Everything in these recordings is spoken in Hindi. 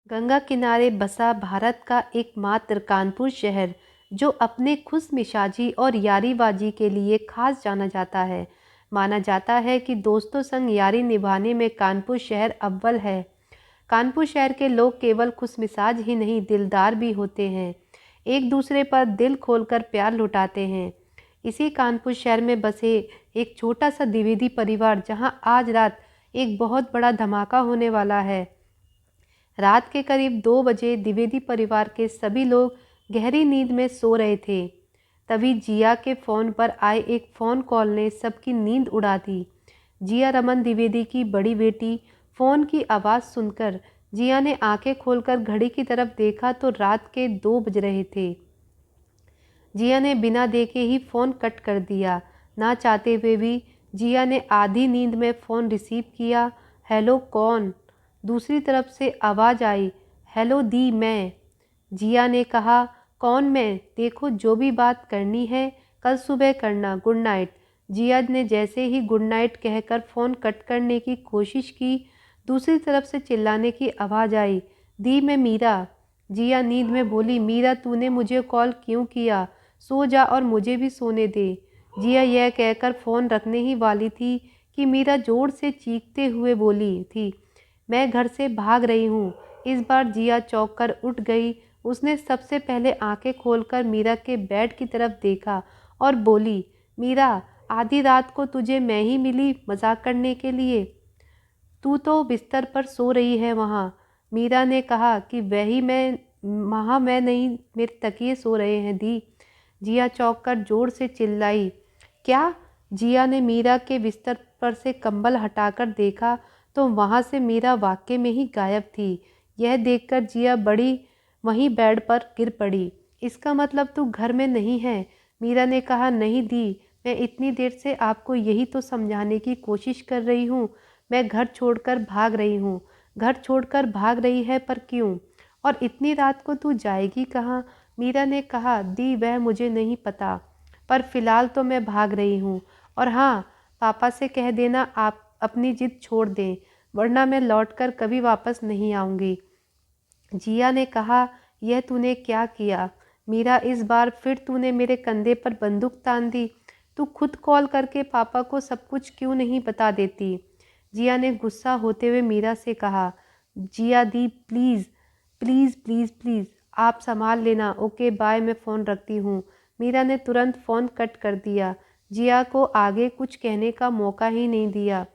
गंगा किनारे बसा भारत का एकमात्र कानपुर शहर, जो अपने खुशमिजाजी और यारीबाजी के लिए खास जाना जाता है। माना जाता है कि दोस्तों संग यारी निभाने में कानपुर शहर अव्वल है। कानपुर शहर के लोग केवल खुशमिजाज ही नहीं, दिलदार भी होते हैं। एक दूसरे पर दिल खोलकर प्यार लुटाते हैं। इसी कानपुर शहर में बसे एक छोटा सा द्विवेदी परिवार, जहां आज रात एक बहुत बड़ा धमाका होने वाला है। रात के करीब 2 बजे द्विवेदी परिवार के सभी लोग गहरी नींद में सो रहे थे। तभी जिया के फ़ोन पर आए एक फ़ोन कॉल ने सबकी नींद उड़ा दी। जिया रमन द्विवेदी की बड़ी बेटी। फ़ोन की आवाज़ सुनकर जिया ने आंखें खोलकर घड़ी की तरफ देखा तो रात के 2 बज रहे थे। जिया ने बिना देखे ही फ़ोन कट कर दिया। ना चाहते हुए भी जिया ने आधी नींद में फ़ोन रिसीव किया। हेलो, कौन? दूसरी तरफ से आवाज़ आई, हेलो दी, मैं। जिया ने कहा, कौन मैं? देखो, जो भी बात करनी है कल सुबह करना, गुड नाइट। जिया ने जैसे ही गुड नाइट कहकर फ़ोन कट करने की कोशिश की, दूसरी तरफ से चिल्लाने की आवाज़ आई, दी, मैं मीरा। जिया नींद में बोली, मीरा, तूने मुझे कॉल क्यों किया? सो जा और मुझे भी सोने दे। जिया यह कहकर फ़ोन रखने ही वाली थी कि मीरा ज़ोर से चीखते हुए बोली थी, मैं घर से भाग रही हूँ। इस बार जिया चौंक कर उठ गई। उसने सबसे पहले आंखें खोलकर मीरा के बेड की तरफ देखा और बोली, मीरा, आधी रात को तुझे मैं ही मिली मजाक करने के लिए? तू तो बिस्तर पर सो रही है वहाँ। मीरा ने कहा कि वही मैं, वहाँ मैं नहीं, मेरे तकिए सो रहे हैं दी। जिया चौंक कर जोर से चिल्लाई, क्या? जिया ने मीरा के बिस्तर पर से कंबल हटाकर देखा तो वहाँ से मीरा वाकई में ही गायब थी। यह देखकर जिया बड़ी वहीं बेड पर गिर पड़ी। इसका मतलब तू घर में नहीं है? मीरा ने कहा, नहीं दी, मैं इतनी देर से आपको यही तो समझाने की कोशिश कर रही हूँ। मैं घर छोड़कर भाग रही हूँ। घर छोड़कर भाग रही है, पर क्यों? और इतनी रात को तू जाएगी कहाँ? मीरा ने कहा, दी, वह मुझे नहीं पता, पर फिलहाल तो मैं भाग रही हूँ। और हाँ, पापा से कह देना आप अपनी जिद छोड़ दें, वरना मैं लौटकर कभी वापस नहीं आऊँगी। जिया ने कहा, यह तूने क्या किया? मीरा, इस बार फिर तूने मेरे कंधे पर बंदूक तान दी। तू खुद कॉल करके पापा को सब कुछ क्यों नहीं बता देती? जिया ने गुस्सा होते हुए मीरा से कहा, जिया दी, प्लीज़ प्लीज़ प्लीज़ प्लीज़, आप संभाल लेना। ओके बाय, मैं फ़ोन रखती हूँ। मीरा ने तुरंत फ़ोन कट कर दिया। जिया को आगे कुछ कहने का मौका ही नहीं दिया।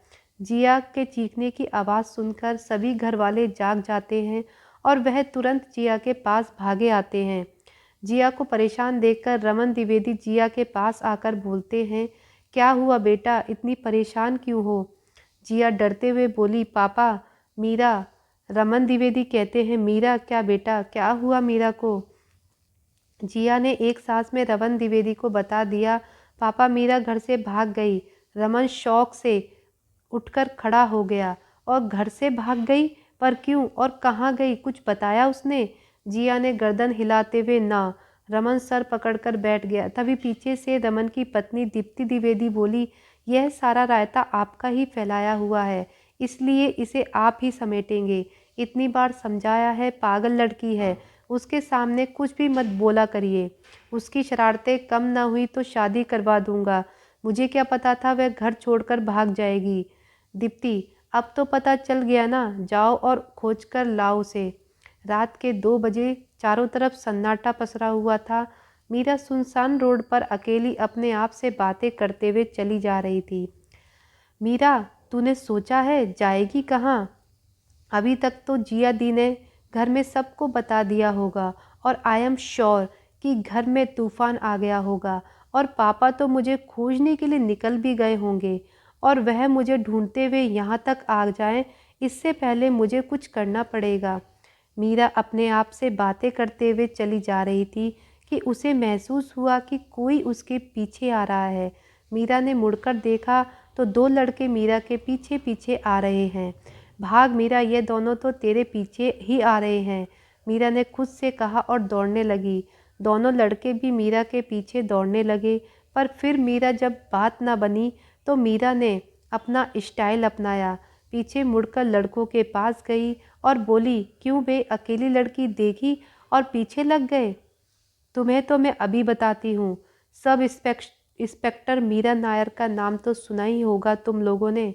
जिया के चीखने की आवाज़ सुनकर सभी घर वाले जाग जाते हैं और वह तुरंत जिया के पास भागे आते हैं। जिया को परेशान देखकर रमन द्विवेदी जिया के पास आकर बोलते हैं, क्या हुआ बेटा, इतनी परेशान क्यों हो? जिया डरते हुए बोली, पापा, मीरा। रमन द्विवेदी कहते हैं, मीरा, क्या बेटा, क्या हुआ मीरा को? जिया ने एक सांस में रमन द्विवेदी को बता दिया, पापा, मीरा घर से भाग गई। रमन शौक से उठकर खड़ा हो गया। और घर से भाग गई? पर क्यों और कहाँ गई, कुछ बताया उसने? जिया ने गर्दन हिलाते हुए ना। रमन सर पकड़कर बैठ गया। तभी पीछे से रमन की पत्नी दीप्ति द्विवेदी बोली, यह सारा रायता आपका ही फैलाया हुआ है, इसलिए इसे आप ही समेटेंगे। इतनी बार समझाया है, पागल लड़की है, उसके सामने कुछ भी मत बोला करिए। उसकी शरारतें कम ना हुई तो शादी करवा दूंगा। मुझे क्या पता था वह घर छोड़कर भाग जाएगी। दीप्ति, अब तो पता चल गया ना, जाओ और खोज कर लाओ उसे। रात के 2 बजे चारों तरफ सन्नाटा पसरा हुआ था। मीरा सुनसान रोड पर अकेली अपने आप से बातें करते हुए चली जा रही थी। मीरा, तूने सोचा है जाएगी कहाँ? अभी तक तो जिया दी ने घर में सबको बता दिया होगा और आई एम श्योर कि घर में तूफान आ गया होगा और पापा तो मुझे खोजने के लिए निकल भी गए होंगे और वह मुझे ढूंढते हुए यहाँ तक आ जाएं, इससे पहले मुझे कुछ करना पड़ेगा। मीरा अपने आप से बातें करते हुए चली जा रही थी कि उसे महसूस हुआ कि कोई उसके पीछे आ रहा है। मीरा ने मुड़कर देखा तो 2 लड़के मीरा के पीछे पीछे आ रहे हैं। भाग मीरा, ये दोनों तो तेरे पीछे ही आ रहे हैं, मीरा ने खुद से कहा और दौड़ने लगी। दोनों लड़के भी मीरा के पीछे दौड़ने लगे, पर फिर मीरा जब बात ना बनी तो मीरा ने अपना स्टाइल अपनाया। पीछे मुड़कर लड़कों के पास गई और बोली, क्यों बे, अकेली लड़की देखी और पीछे लग गए? तुम्हें तो मैं अभी बताती हूँ। सब इंस्पेक्टर मीरा नायर का नाम तो सुना ही होगा तुम लोगों ने।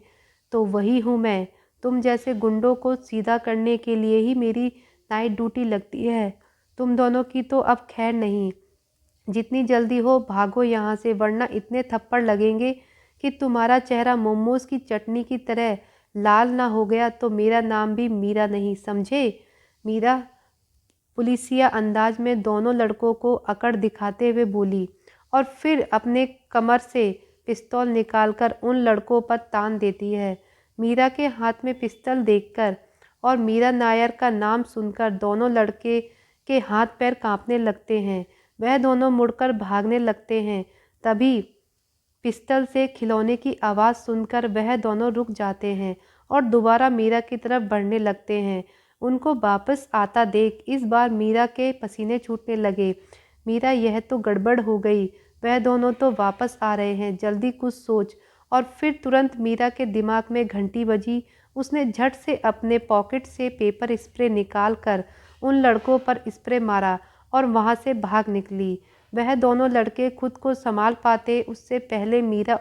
तो वही हूँ मैं। तुम जैसे गुंडों को सीधा करने के लिए ही मेरी नाइट ड्यूटी लगती है। तुम दोनों की तो अब खैर नहीं। जितनी जल्दी हो भागो यहाँ से, वरना इतने थप्पड़ लगेंगे कि तुम्हारा चेहरा मोमोज की चटनी की तरह लाल ना हो गया तो मेरा नाम भी मीरा नहीं, समझे? मीरा पुलिसिया अंदाज में दोनों लड़कों को अकड़ दिखाते हुए बोली और फिर अपने कमर से पिस्तौल निकालकर उन लड़कों पर तान देती है। मीरा के हाथ में पिस्तौल देखकर और मीरा नायर का नाम सुनकर दोनों लड़के के हाथ पैर कांपने लगते हैं। वह दोनों मुड़कर भागने लगते हैं। तभी पिस्तौल से खिलौने की आवाज़ सुनकर वह दोनों रुक जाते हैं और दोबारा मीरा की तरफ बढ़ने लगते हैं। उनको वापस आता देख इस बार मीरा के पसीने छूटने लगे। मीरा, यह तो गड़बड़ हो गई। वह दोनों तो वापस आ रहे हैं, जल्दी कुछ सोच। और फिर तुरंत मीरा के दिमाग में घंटी बजी। उसने झट से अपने पॉकेट से पेपर स्प्रे निकाल कर उन लड़कों पर स्प्रे मारा और वहाँ से भाग निकली। वह दोनों लड़के खुद को संभाल पाते उससे पहले मीरा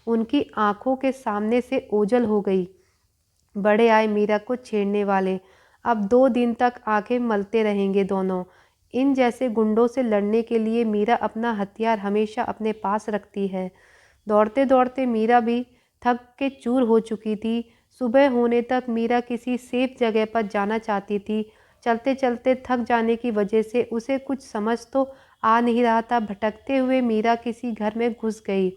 उनकी आंखों के सामने से ओझल हो गई। बड़े आए मीरा को छेड़ने वाले। अब 2 दिन तक आंखें मलते रहेंगे दोनों। इन जैसे गुंडों से लड़ने के लिए मीरा अपना हथियार हमेशा अपने पास रखती है। दौड़ते दौड़ते मीरा भी थक के चूर हो चुकी थी। सुबह होने तक मीरा किसी सेफ जगह पर जाना चाहती थी। चलते चलते थक जाने की वजह से उसे कुछ समझ तो आ नहीं रहा था। भटकते हुए मीरा किसी घर में घुस गई।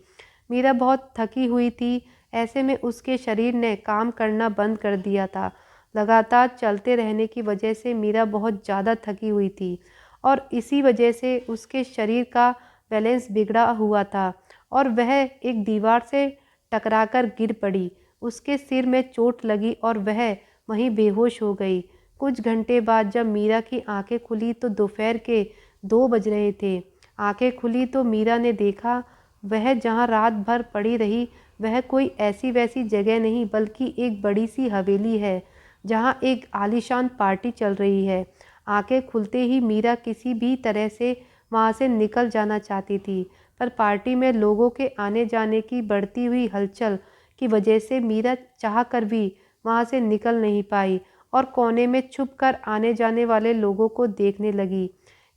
मीरा बहुत थकी हुई थी। ऐसे में उसके शरीर ने काम करना बंद कर दिया था। लगातार चलते रहने की वजह से मीरा बहुत ज़्यादा थकी हुई थी और इसी वजह से उसके शरीर का बैलेंस बिगड़ा हुआ था और वह एक दीवार से टकराकर गिर पड़ी। उसके सिर में चोट लगी और वह वहीं बेहोश हो गई। कुछ घंटे बाद जब मीरा की आंखें खुली तो दोपहर के 2 बज रहे थे। आंखें खुली तो मीरा ने देखा वह जहाँ रात भर पड़ी रही वह कोई ऐसी वैसी जगह नहीं बल्कि एक बड़ी सी हवेली है जहाँ एक आलीशान पार्टी चल रही है। आंखें खुलते ही मीरा किसी भी तरह से वहाँ से निकल जाना चाहती थी, पर पार्टी में लोगों के आने जाने की बढ़ती हुई हलचल की वजह से मीरा चाह कर भी वहाँ से निकल नहीं पाई और कोने में छुपकर आने जाने वाले लोगों को देखने लगी।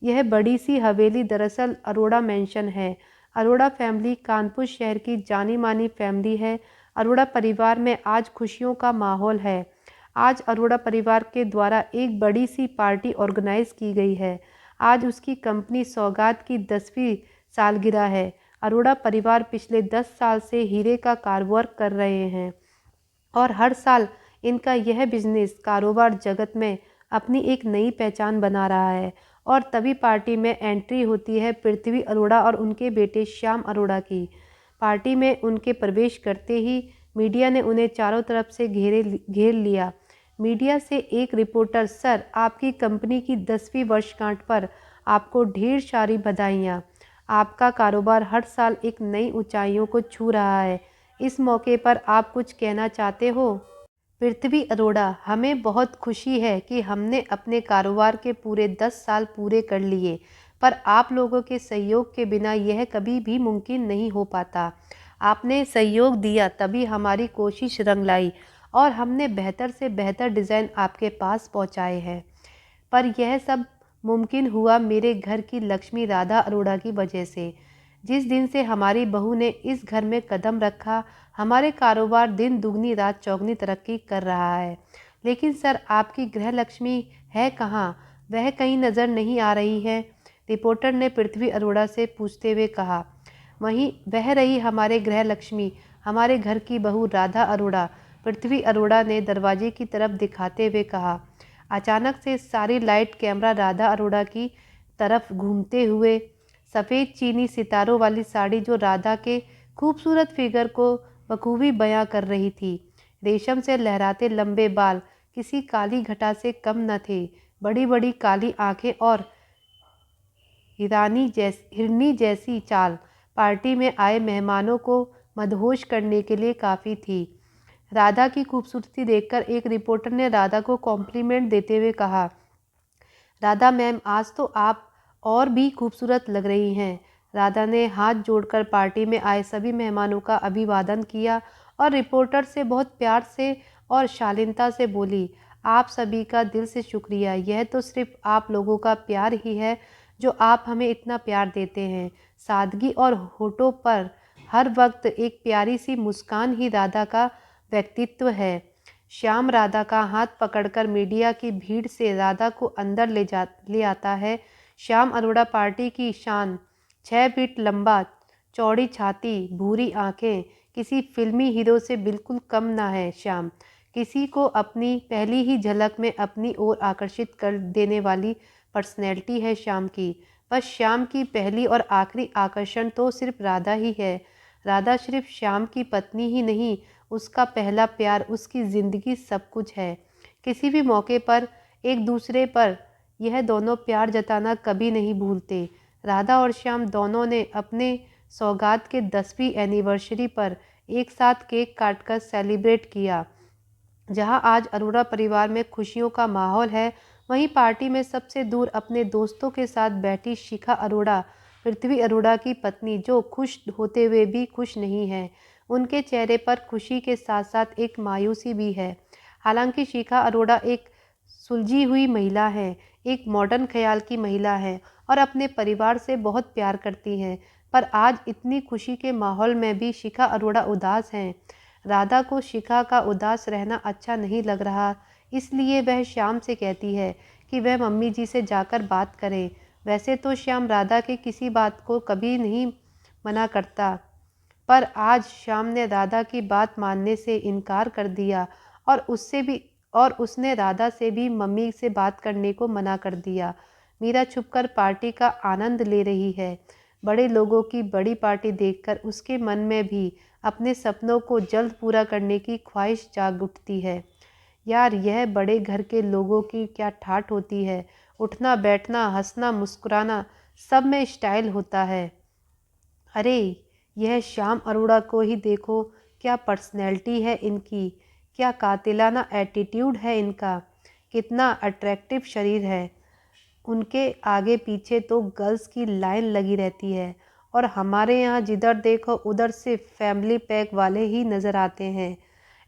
यह बड़ी सी हवेली दरअसल अरोड़ा मैंशन है। अरोड़ा फैमिली कानपुर शहर की जानी मानी फैमिली है। अरोड़ा परिवार में आज खुशियों का माहौल है। आज अरोड़ा परिवार के द्वारा एक बड़ी सी पार्टी ऑर्गेनाइज की गई है। आज उसकी कंपनी सौगात की 10वीं सालगिरह है। अरोड़ा परिवार पिछले 10 साल से हीरे का कारोबार कर रहे हैं और हर साल इनका यह बिजनेस कारोबार जगत में अपनी एक नई पहचान बना रहा है। और तभी पार्टी में एंट्री होती है पृथ्वी अरोड़ा और उनके बेटे श्याम अरोड़ा की। पार्टी में उनके प्रवेश करते ही मीडिया ने उन्हें चारों तरफ से घेर लिया। मीडिया से एक रिपोर्टर, सर, आपकी कंपनी की 10वीं वर्षगांठ पर आपको ढेर सारी बधाइयाँ। आपका कारोबार हर साल एक नई ऊंचाइयों को छू रहा है। इस मौके पर आप कुछ कहना चाहते हो? पृथ्वी अरोड़ा, हमें बहुत खुशी है कि हमने अपने कारोबार के पूरे 10 साल पूरे कर लिए, पर आप लोगों के सहयोग के बिना यह कभी भी मुमकिन नहीं हो पाता। आपने सहयोग दिया तभी हमारी कोशिश रंग लाई और हमने बेहतर से बेहतर डिज़ाइन आपके पास पहुंचाए हैं। पर यह सब मुमकिन हुआ मेरे घर की लक्ष्मी राधा अरोड़ा की वजह से। जिस दिन से हमारी बहू ने इस घर में कदम रखा, हमारे कारोबार दिन दुगनी रात चौगनी तरक्की कर रहा है। लेकिन सर, आपकी गृह लक्ष्मी है कहाँ? वह कहीं नज़र नहीं आ रही है, रिपोर्टर ने पृथ्वी अरोड़ा से पूछते हुए कहा। वहीं वह रही हमारे गृह लक्ष्मी, हमारे घर की बहू राधा अरोड़ा, पृथ्वी अरोड़ा ने दरवाजे की तरफ दिखाते हुए कहा। अचानक से सारी लाइट कैमरा राधा अरोड़ा की तरफ घूमते हुए सफ़ेद चीनी सितारों वाली साड़ी जो राधा के खूबसूरत फिगर को बखूबी बयां कर रही थी। रेशम से लहराते लंबे बाल किसी काली घटा से कम न थे। बड़ी बड़ी काली आंखें और हिरनी जैसी चाल पार्टी में आए मेहमानों को मदहोश करने के लिए काफ़ी थी। राधा की खूबसूरती देखकर एक रिपोर्टर ने राधा को कॉम्प्लीमेंट देते हुए कहा, राधा मैम, आज तो आप और भी खूबसूरत लग रही हैं। राधा ने हाथ जोड़कर पार्टी में आए सभी मेहमानों का अभिवादन किया और रिपोर्टर से बहुत प्यार से और शालीनता से बोली, आप सभी का दिल से शुक्रिया। यह तो सिर्फ आप लोगों का प्यार ही है जो आप हमें इतना प्यार देते हैं। सादगी और होठों पर हर वक्त एक प्यारी सी मुस्कान ही राधा का व्यक्तित्व है। श्याम राधा का हाथ पकड़कर मीडिया की भीड़ से राधा को अंदर ले आता है। श्याम अरोड़ा पार्टी की शान, 6 फीट लंबा, चौड़ी छाती, भूरी आंखें, किसी फिल्मी हीरो से बिल्कुल कम ना है। श्याम किसी को अपनी पहली ही झलक में अपनी ओर आकर्षित कर देने वाली पर्सनैलिटी है श्याम की। बस श्याम की पहली और आखिरी आकर्षण तो सिर्फ राधा ही है। राधा सिर्फ श्याम की पत्नी ही नहीं, उसका पहला प्यार, उसकी ज़िंदगी सब कुछ है। किसी भी मौके पर एक दूसरे पर यह दोनों प्यार जताना कभी नहीं भूलते। राधा और श्याम दोनों ने अपने सौगात के 10वीं एनिवर्सरी पर एक साथ केक काटकर सेलिब्रेट किया। जहां आज अरोड़ा परिवार में खुशियों का माहौल है, वहीं पार्टी में सबसे दूर अपने दोस्तों के साथ बैठी शिखा अरोड़ा, पृथ्वी अरोड़ा की पत्नी, जो खुश होते हुए भी खुश नहीं है। उनके चेहरे पर खुशी के साथ साथ एक मायूसी भी है। हालांकि शिखा अरोड़ा एक सुलझी हुई महिला है, एक मॉडर्न ख्याल की महिला है और अपने परिवार से बहुत प्यार करती हैं, पर आज इतनी खुशी के माहौल में भी शिखा अरोड़ा उदास हैं। राधा को शिखा का उदास रहना अच्छा नहीं लग रहा, इसलिए वह श्याम से कहती है कि वह मम्मी जी से जाकर बात करे। वैसे तो श्याम राधा के किसी बात को कभी नहीं मना करता, पर आज श्याम ने राधा की बात मानने से इनकार कर दिया और उसने राधा से भी मम्मी से बात करने को मना कर दिया। मीरा छुपकर पार्टी का आनंद ले रही है। बड़े लोगों की बड़ी पार्टी देखकर उसके मन में भी अपने सपनों को जल्द पूरा करने की ख्वाहिश जाग उठती है। यार, यह बड़े घर के लोगों की क्या ठाठ होती है। उठना बैठना, हंसना मुस्कुराना, सब में स्टाइल होता है। अरे, यह श्याम अरोड़ा को ही देखो, क्या पर्सनैलिटी है इनकी, क्या कातिलाना एटीट्यूड है इनका, कितना अट्रैक्टिव शरीर है। उनके आगे पीछे तो गर्ल्स की लाइन लगी रहती है और हमारे यहाँ जिधर देखो उधर सिर्फ फैमिली पैक वाले ही नज़र आते हैं।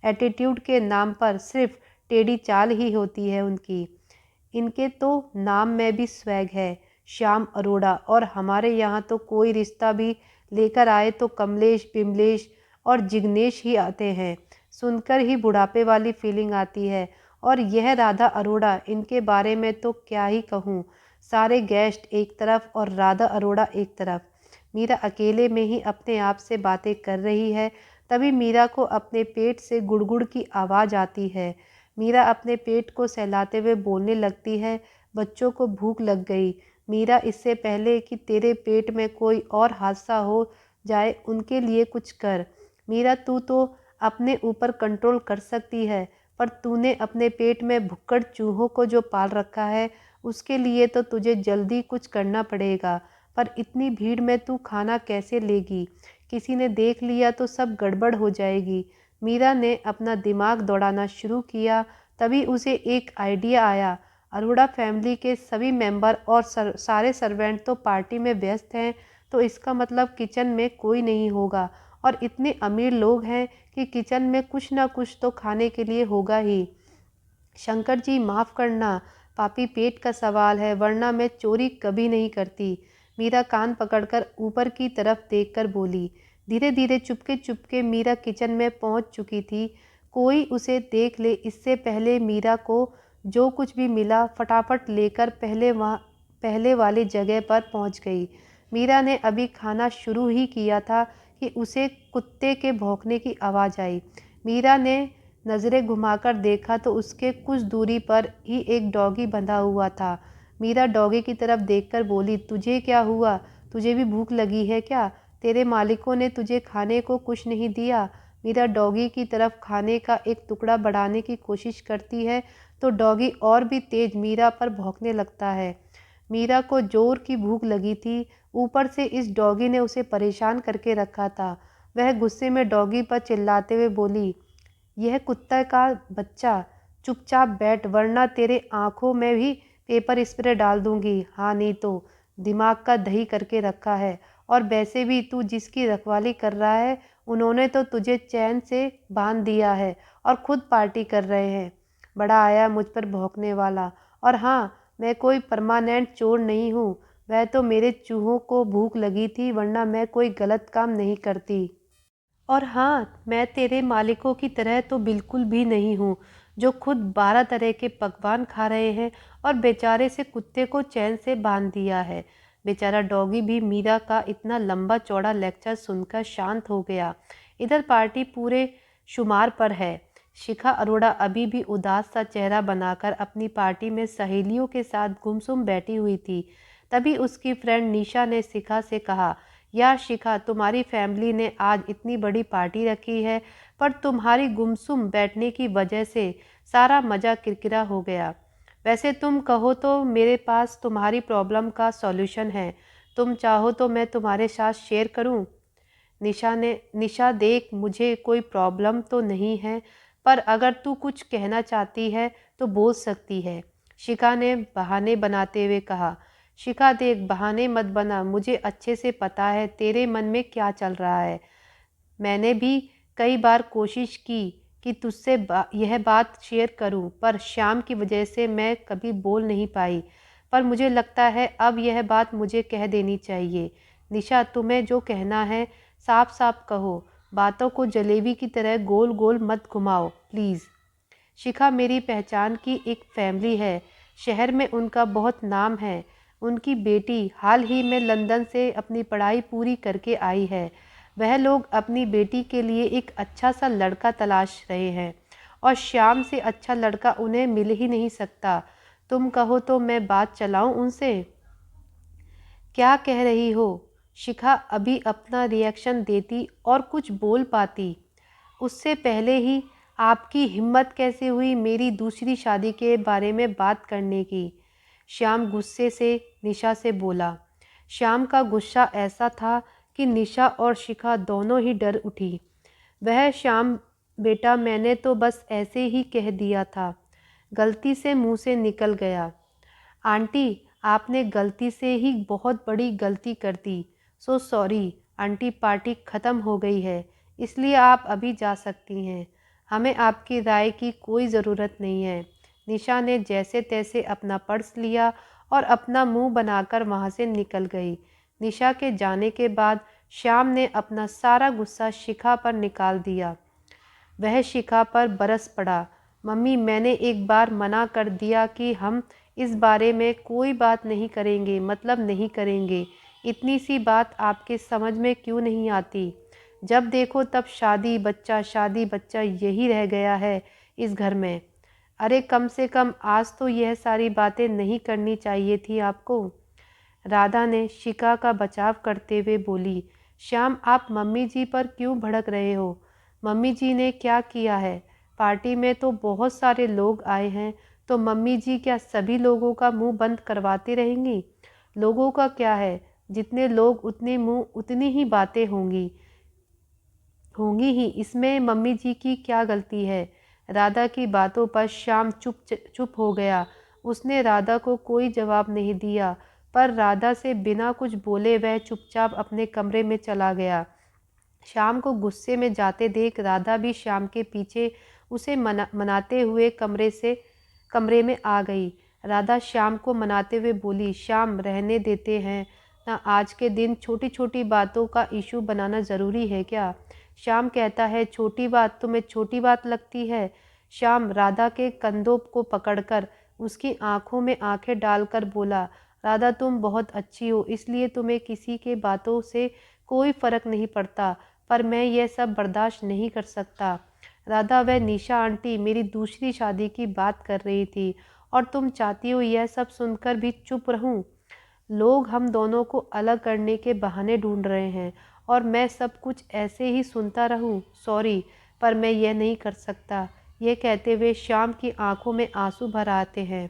एटीट्यूड के नाम पर सिर्फ टेढ़ी चाल ही होती है उनकी। इनके तो नाम में भी स्वैग है, श्याम अरोड़ा, और हमारे यहाँ तो कोई रिश्ता भी लेकर आए तो कमलेश, बिमलेश और जिग्नेश ही आते हैं। सुनकर ही बुढ़ापे वाली फीलिंग आती है। और यह राधा अरोड़ा, इनके बारे में तो क्या ही कहूँ। सारे गेस्ट एक तरफ और राधा अरोड़ा एक तरफ। मीरा अकेले में ही अपने आप से बातें कर रही है। तभी मीरा को अपने पेट से गुड़गुड़ की आवाज़ आती है। मीरा अपने पेट को सहलाते हुए बोलने लगती है, बच्चों को भूख लग गई। मीरा, इससे पहले कि तेरे पेट में कोई और हादसा हो जाए, उनके लिए कुछ कर। मीरा, तू तो अपने ऊपर कंट्रोल कर सकती है, पर तूने अपने पेट में भुक्कड़ चूहों को जो पाल रखा है, उसके लिए तो तुझे जल्दी कुछ करना पड़ेगा। पर इतनी भीड़ में तू खाना कैसे लेगी? किसी ने देख लिया तो सब गड़बड़ हो जाएगी। मीरा ने अपना दिमाग दौड़ाना शुरू किया। तभी उसे एक आइडिया आया। अरोड़ा फैमिली के सभी मेंबर और सारे सर्वेंट तो पार्टी में व्यस्त हैं, तो इसका मतलब किचन में कोई नहीं होगा और इतने अमीर लोग हैं कि किचन में कुछ ना कुछ तो खाने के लिए होगा ही। शंकर जी, माफ़ करना, पापी पेट का सवाल है, वरना मैं चोरी कभी नहीं करती। मीरा कान पकड़कर ऊपर की तरफ देखकर बोली। धीरे धीरे चुपके चुपके मीरा किचन में पहुंच चुकी थी। कोई उसे देख ले इससे पहले मीरा को जो कुछ भी मिला फटाफट लेकर पहले वाली जगह पर पहुंच गई। मीरा ने अभी खाना शुरू ही किया था कि उसे कुत्ते के भौंकने की आवाज़ आई। मीरा ने नज़रें घुमाकर देखा तो उसके कुछ दूरी पर ही एक डॉगी बंधा हुआ था। मीरा डॉगी की तरफ देखकर बोली, तुझे क्या हुआ? तुझे भी भूख लगी है क्या? तेरे मालिकों ने तुझे खाने को कुछ नहीं दिया? मीरा डॉगी की तरफ खाने का एक टुकड़ा बढ़ाने की कोशिश करती है तो डॉगी और भी तेज मीरा पर भौंकने लगता है। मीरा को जोर की भूख लगी थी, ऊपर से इस डॉगी ने उसे परेशान करके रखा था। वह गुस्से में डॉगी पर चिल्लाते हुए बोली, यह कुत्ते का बच्चा, चुपचाप बैठ वरना तेरे आँखों में भी पेपर स्प्रे डाल दूँगी। हाँ नहीं तो दिमाग का दही करके रखा है। और वैसे भी तू जिसकी रखवाली कर रहा है उन्होंने तो तुझे चैन से बांध दिया है और खुद पार्टी कर रहे हैं। बड़ा आया मुझ पर भौंकने वाला। और हाँ, मैं कोई परमानेंट चोर नहीं हूँ। वह तो मेरे चूहों को भूख लगी थी वरना मैं कोई गलत काम नहीं करती। और हाँ, मैं तेरे मालिकों की तरह तो बिल्कुल भी नहीं हूँ जो खुद 12 तरह के पकवान खा रहे हैं और बेचारे से कुत्ते को चैन से बांध दिया है। बेचारा डॉगी भी मीरा का इतना लंबा चौड़ा लेक्चर सुनकर शांत हो गया। इधर पार्टी पूरे शुमार पर है। शिखा अरोड़ा अभी भी उदास सा चेहरा बनाकर अपनी पार्टी में सहेलियों के साथ गुमसुम बैठी हुई थी। तभी उसकी फ्रेंड निशा ने शिखा से कहा, यार शिखा, तुम्हारी फैमिली ने आज इतनी बड़ी पार्टी रखी है पर तुम्हारी गुमसुम बैठने की वजह से सारा मज़ा किरकिरा हो गया। वैसे तुम कहो तो मेरे पास तुम्हारी प्रॉब्लम का सॉल्यूशन है। तुम चाहो तो मैं तुम्हारे साथ शेयर करूं? निशा देख, मुझे कोई प्रॉब्लम तो नहीं है पर अगर तू कुछ कहना चाहती है तो बोल सकती है, शिखा ने बहाने बनाते हुए कहा। शिखा देख, बहाने मत बना, मुझे अच्छे से पता है तेरे मन में क्या चल रहा है। मैंने भी कई बार कोशिश की कि तुझसे यह बात शेयर करूं पर श्याम की वजह से मैं कभी बोल नहीं पाई। पर मुझे लगता है अब यह बात मुझे कह देनी चाहिए। निशा, तुम्हें जो कहना है साफ साफ कहो, बातों को जलेबी की तरह गोल गोल मत घुमाओ प्लीज़। शिखा मेरी पहचान की एक फैमिली है, शहर में उनका बहुत नाम है। उनकी बेटी हाल ही में लंदन से अपनी पढ़ाई पूरी करके आई है। वह लोग अपनी बेटी के लिए एक अच्छा सा लड़का तलाश रहे हैं और श्याम से अच्छा लड़का उन्हें मिल ही नहीं सकता। तुम कहो तो मैं बात चलाऊं उनसे? क्या कह रही हो? शिखा अभी अपना रिएक्शन देती और कुछ बोल पाती उससे पहले ही आपकी हिम्मत कैसे हुई मेरी दूसरी शादी के बारे में बात करने की? श्याम गुस्से से निशा से बोला। श्याम का गुस्सा ऐसा था कि निशा और शिखा दोनों ही डर उठी। वह श्याम बेटा, मैंने तो बस ऐसे ही कह दिया था, गलती से मुंह से निकल गया। आंटी, आपने गलती से ही बहुत बड़ी गलती कर दी। सो सॉरी आंटी, पार्टी ख़त्म हो गई है इसलिए आप अभी जा सकती हैं। हमें आपकी राय की कोई ज़रूरत नहीं है। निशा ने जैसे तैसे अपना पर्स लिया और अपना मुंह बनाकर वहाँ से निकल गई। निशा के जाने के बाद श्याम ने अपना सारा गुस्सा शिखा पर निकाल दिया। वह शिखा पर बरस पड़ा। मम्मी, मैंने एक बार मना कर दिया कि हम इस बारे में कोई बात नहीं करेंगे, मतलब नहीं करेंगे। इतनी सी बात आपके समझ में क्यों नहीं आती? जब देखो तब शादी बच्चा यही रह गया है इस घर में। अरे कम से कम आज तो यह सारी बातें नहीं करनी चाहिए थी आपको। राधा ने शिखा का बचाव करते हुए बोली। श्याम, आप मम्मी जी पर क्यों भड़क रहे हो? मम्मी जी ने क्या किया है? पार्टी में तो बहुत सारे लोग आए हैं, तो मम्मी जी क्या सभी लोगों का मुंह बंद करवाती रहेंगी? लोगों का क्या है, जितने लोग उतने मुंह उतनी ही बातें होंगी होंगी ही। इसमें मम्मी जी की क्या गलती है? राधा की बातों पर श्याम चुप हो गया। उसने राधा को कोई जवाब नहीं दिया पर राधा से बिना कुछ बोले वह चुपचाप अपने कमरे में चला गया। श्याम को गुस्से में जाते देख राधा भी श्याम के पीछे उसे मनाते हुए कमरे में आ गई। राधा श्याम को मनाते हुए बोली, श्याम रहने देते हैं ना, आज के दिन छोटी छोटी बातों का इशू बनाना ज़रूरी है क्या? श्याम कहता है, छोटी बात तुम्हें छोटी बात लगती है? श्याम राधा के कंधों को पकड़कर उसकी आंखों में आंखें डालकर बोला, राधा तुम बहुत अच्छी हो इसलिए तुम्हें किसी के बातों से कोई फ़र्क नहीं पड़ता, पर मैं यह सब बर्दाश्त नहीं कर सकता। राधा, वह निशा आंटी मेरी दूसरी शादी की बात कर रही थी और तुम चाहती हो यह सब सुनकर भी चुप रहूं? लोग हम दोनों को अलग करने के बहाने ढूंढ रहे हैं और मैं सब कुछ ऐसे ही सुनता रहूं? सॉरी, पर मैं यह नहीं कर सकता। यह कहते हुए श्याम की आंखों में आंसू भर आते हैं।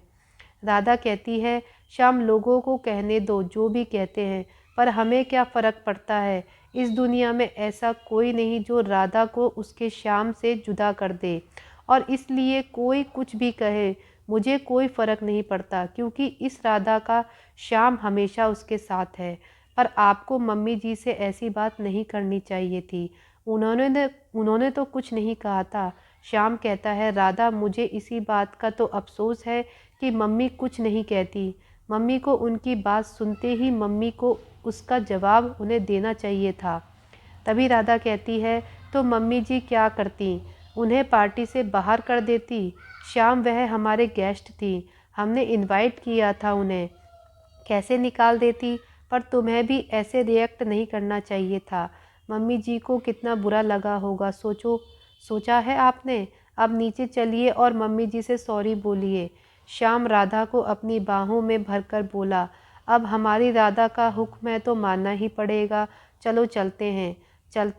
राधा कहती है, श्याम लोगों को कहने दो जो भी कहते हैं, पर हमें क्या फ़र्क पड़ता है? इस दुनिया में ऐसा कोई नहीं जो राधा को उसके श्याम से जुदा कर दे, और इसलिए कोई कुछ भी कहे मुझे कोई फ़र्क नहीं पड़ता, क्योंकि इस राधा का श्याम हमेशा उसके साथ है। पर आपको मम्मी जी से ऐसी बात नहीं करनी चाहिए थी। उन्होंने तो कुछ नहीं कहा था। श्याम कहता है, राधा मुझे इसी बात का तो अफसोस है कि मम्मी कुछ नहीं कहती। मम्मी को उनकी बात सुनते ही मम्मी को उसका जवाब उन्हें देना चाहिए था। तभी राधा कहती है, तो मम्मी जी क्या करती? उन्हें पार्टी से बाहर कर देती। श्याम वह हमारे गेस्ट थी, हमने इनवाइट किया था उन्हें, कैसे निकाल देती? पर तुम्हें भी ऐसे रिएक्ट नहीं करना चाहिए था। मम्मी जी को कितना बुरा लगा होगा, सोचा है आपने? अब नीचे चलिए और मम्मी जी से सॉरी बोलिए। श्याम राधा को अपनी बाहों में भरकर बोला, अब हमारी राधा का हुक्म है तो मानना ही पड़ेगा। चलो चलते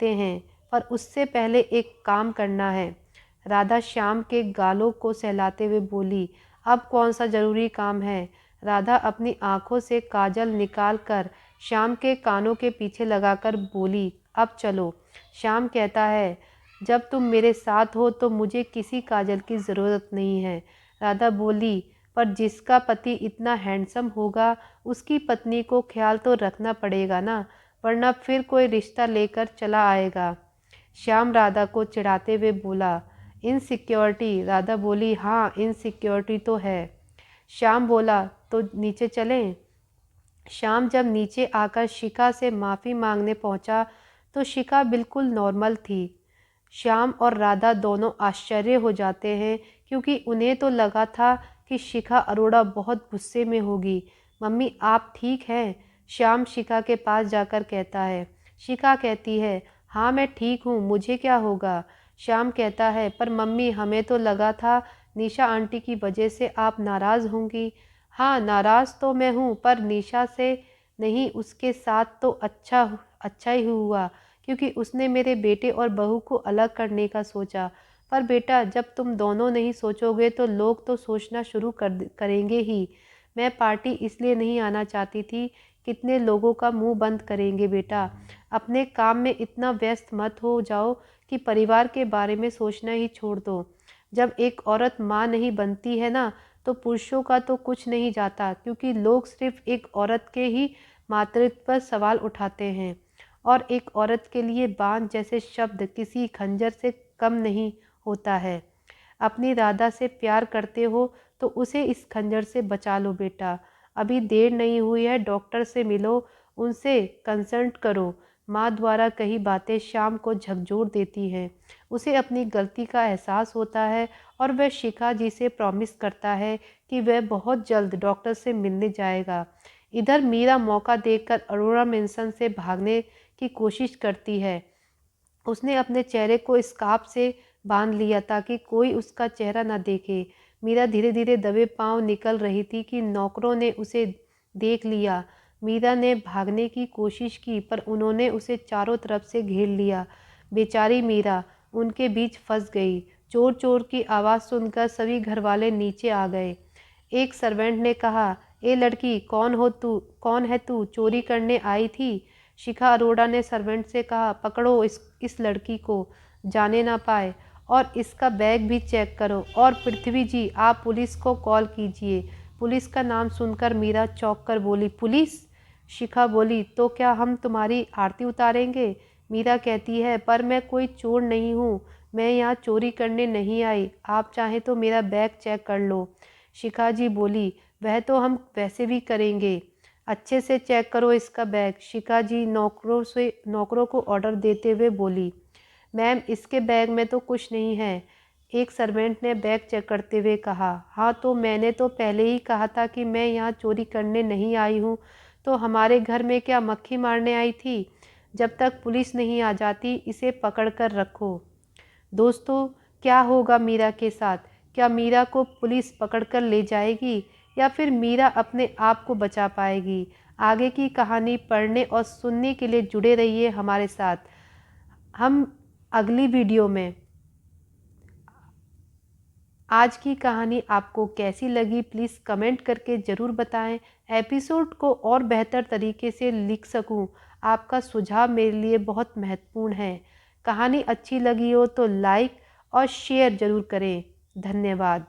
हैं, पर उससे पहले एक काम करना है। राधा श्याम के गालों को सहलाते हुए बोली, अब कौन सा ज़रूरी काम है? राधा अपनी आंखों से काजल निकाल कर श्याम के कानों के पीछे लगाकर बोली, अब चलो। श्याम कहता है, जब तुम मेरे साथ हो तो मुझे किसी काजल की ज़रूरत नहीं है। राधा बोली, पर जिसका पति इतना हैंडसम होगा उसकी पत्नी को ख्याल तो रखना पड़ेगा ना, वरना फिर कोई रिश्ता लेकर चला आएगा। श्याम राधा को चिढ़ाते हुए बोला, इनसिक्योरिटी? राधा बोली, हाँ इनसिक्योरिटी तो है। श्याम बोला, तो नीचे चलें? श्याम जब नीचे आकर शिखा से माफ़ी मांगने पहुंचा तो शिखा बिल्कुल नॉर्मल थी। श्याम और राधा दोनों आश्चर्य हो जाते हैं, क्योंकि उन्हें तो लगा था कि शिखा अरोड़ा बहुत गुस्से में होगी। मम्मी आप ठीक हैं? श्याम शिखा के पास जाकर कहता है। शिखा कहती है, हाँ मैं ठीक हूँ, मुझे क्या होगा? श्याम कहता है, पर मम्मी हमें तो लगा था निशा आंटी की वजह से आप नाराज़ होंगी। हाँ नाराज़ तो मैं हूँ, पर निशा से नहीं, उसके साथ तो अच्छा ही हुआ, क्योंकि उसने मेरे बेटे और बहू को अलग करने का सोचा। पर बेटा जब तुम दोनों नहीं सोचोगे तो लोग तो सोचना शुरू करेंगे ही। मैं पार्टी इसलिए नहीं आना चाहती थी, कितने लोगों का मुंह बंद करेंगे बेटा। अपने काम में इतना व्यस्त मत हो जाओ कि परिवार के बारे में सोचना ही छोड़ दो। जब एक औरत माँ नहीं बनती है ना, तो पुरुषों का तो कुछ नहीं जाता, क्योंकि लोग सिर्फ एक औरत के ही मातृत्व पर सवाल उठाते हैं, और एक औरत के लिए बांझ जैसे शब्द किसी खंजर से कम नहीं होता है। अपनी राधा से प्यार करते हो तो उसे इस खंजर से बचा लो बेटा। अभी देर नहीं हुई है, डॉक्टर से मिलो, उनसे कंसल्ट करो। माँ द्वारा कही बातें श्याम को झकझोर देती हैं। उसे अपनी गलती का एहसास होता है और वह शिखा जी से प्रॉमिस करता है कि वह बहुत जल्द डॉक्टर से मिलने जाएगा। इधर मीरा मौका देखकर अरोड़ा मेंशन से भागने की कोशिश करती है। उसने अपने चेहरे को स्कार्फ से बांध लिया ताकि कोई उसका चेहरा न देखे। मीरा धीरे धीरे दबे पांव निकल रही थी कि नौकरों ने उसे देख लिया। मीरा ने भागने की कोशिश की, पर उन्होंने उसे चारों तरफ से घेर लिया। बेचारी मीरा उनके बीच फंस गई। चोर चोर की आवाज़ सुनकर सभी घरवाले नीचे आ गए। एक सर्वेंट ने कहा, ए लड़की, कौन है तू, चोरी करने आई थी? शिखा अरोड़ा ने सर्वेंट से कहा, पकड़ो इस लड़की को, जाने ना पाए, और इसका बैग भी चेक करो। और पृथ्वी जी, आप पुलिस को कॉल कीजिए। पुलिस का नाम सुनकर मीरा चौंक कर बोली, पुलिस? शिखा बोली, तो क्या हम तुम्हारी आरती उतारेंगे? मीरा कहती है, पर मैं कोई चोर नहीं हूँ, मैं यहाँ चोरी करने नहीं आई, आप चाहें तो मेरा बैग चेक कर लो। शिखा जी बोली, वह तो हम वैसे भी करेंगे, अच्छे से चेक करो इसका बैग। शिखा जी नौकरों को ऑर्डर देते हुए बोली, मैम इसके बैग में तो कुछ नहीं है। एक सर्वेंट ने बैग चेक करते हुए कहा, हाँ तो मैंने तो पहले ही कहा था कि मैं यहाँ चोरी करने नहीं आई हूँ, तो हमारे घर में क्या मक्खी मारने आई थी? जब तक पुलिस नहीं आ जाती इसे पकड़ कर रखो। दोस्तों, क्या होगा मीरा के साथ? क्या मीरा को पुलिस पकड़ कर ले जाएगी, या फिर मीरा अपने आप को बचा पाएगी? आगे की कहानी पढ़ने और सुनने के लिए जुड़े रहिए हमारे साथ। हम अगली वीडियो में। आज की कहानी आपको कैसी लगी प्लीज़ कमेंट करके ज़रूर बताएं। एपिसोड को और बेहतर तरीके से लिख सकूं, आपका सुझाव मेरे लिए बहुत महत्वपूर्ण है। कहानी अच्छी लगी हो तो लाइक और शेयर ज़रूर करें। धन्यवाद।